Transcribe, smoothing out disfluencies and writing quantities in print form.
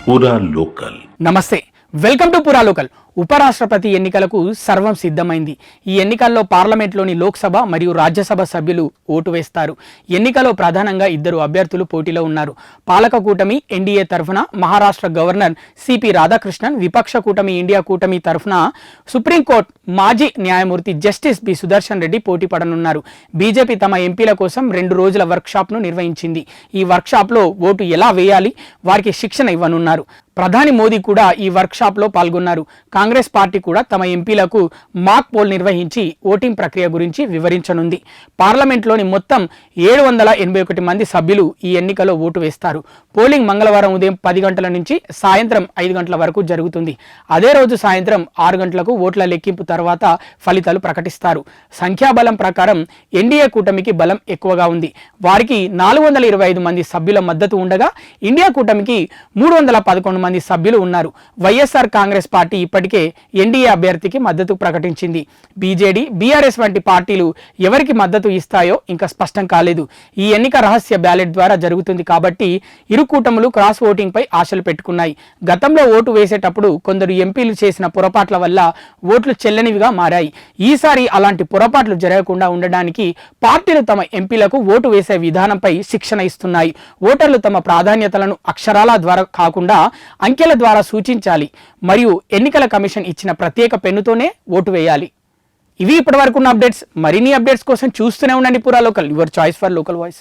పూరా లోకల్. నమస్తే, welcome to పూరా లోకల్. ఉపరాష్ట్రపతి ఎన్నికలకు సర్వం సిద్ధమైంది. ఈ ఎన్నికల్లో పార్లమెంట్లోని లోక్సభ మరియు రాజ్యసభ సభ్యులు ఓటు వేస్తారు. ఎన్నికలో ప్రధానంగా ఇద్దరు అభ్యర్థులు పోటీలో ఉన్నారు. పాలక కూటమి ఎన్డీఏ తరఫున మహారాష్ట్ర గవర్నర్ సిపి రాధాకృష్ణన్, విపక్ష కూటమి ఇండియా కూటమి తరఫున సుప్రీంకోర్టు మాజీ న్యాయమూర్తి జస్టిస్ బి సుదర్శన్ రెడ్డి పోటీ పడనున్నారు. బీజేపీ తమ ఎంపీల కోసం 2 రోజుల వర్క్షాప్ను నిర్వహించింది. ఈ వర్క్షాప్లో ఓటు ఎలా వేయాలి, వారికి శిక్షణ ఇవ్వనున్నారు. ప్రధాని మోదీ కూడా ఈ వర్క్షాప్లో పాల్గొన్నారు. కాంగ్రెస్ పార్టీ కూడా తమ ఎంపీలకు మాక్ పోల్ నిర్వహించి ఓటింగ్ ప్రక్రియ గురించి వివరించనుంది. పార్లమెంట్లోని మొత్తం 781 మంది సభ్యులు ఈ ఎన్నికలో ఓటు వేస్తారు. పోలింగ్ మంగళవారం ఉదయం 10 గంటల నుంచి సాయంత్రం 5 గంటల వరకు జరుగుతుంది. అదే రోజు సాయంత్రం 6 గంటలకు ఓట్ల లెక్కింపు తర్వాత ఫలితాలు ప్రకటిస్తారు. సంఖ్యాబలం ప్రకారం ఎన్డీఏ కూటమికి బలం ఎక్కువగా ఉంది. వారికి 425 మంది సభ్యుల మద్దతు ఉండగా ఇండియా కూటమికి 311 మంది సభ్యులు ఉన్నారు. వైఎస్ఆర్ కాంగ్రెస్ పార్టీ ఇప్పటికే ఎన్డీఏ అభ్యర్థికి మద్దతు ప్రకటించింది. బీజేడీ, బీఆర్ఎస్ వంటి పార్టీలు ఎవరికి మద్దతు ఇస్తాయో ఇంకా స్పష్టం కాలేదు. ఈ ఎన్నిక రహస్య బ్యాలెట్ ద్వారా జరుగుతుంది కాబట్టి ఇరు కూటములు క్రాస్ ఓటింగ్ పై ఆశలు పెట్టుకున్నాయి. గతంలో ఓటు వేసేటప్పుడు కొందరు ఎంపీలు చేసిన పొరపాట్ల వల్ల ఓట్లు చెల్లనివిగా మారాయి. ఈసారి అలాంటి పొరపాట్లు జరగకుండా ఉండడానికి పార్టీలు తమ ఎంపీలకు ఓటు వేసే విధానంపై శిక్షణ ఇస్తున్నాయి. ఓటర్లు తమ ప్రాధాన్యతలను అక్షరాల ద్వారా కాకుండా అంకెల ద్వారా సూచించాలి మరియు ఎన్నికల కమిషన్ ఇచ్చిన ప్రత్యేక పెన్నుతోనే ఓటు వేయాలి. ఇవి ఇప్పటివరకు ఉన్న అప్డేట్స్. మరిన్ని అప్డేట్స్ కోసం చూస్తూనే ఉండండి పూరా local, your choice for local voice.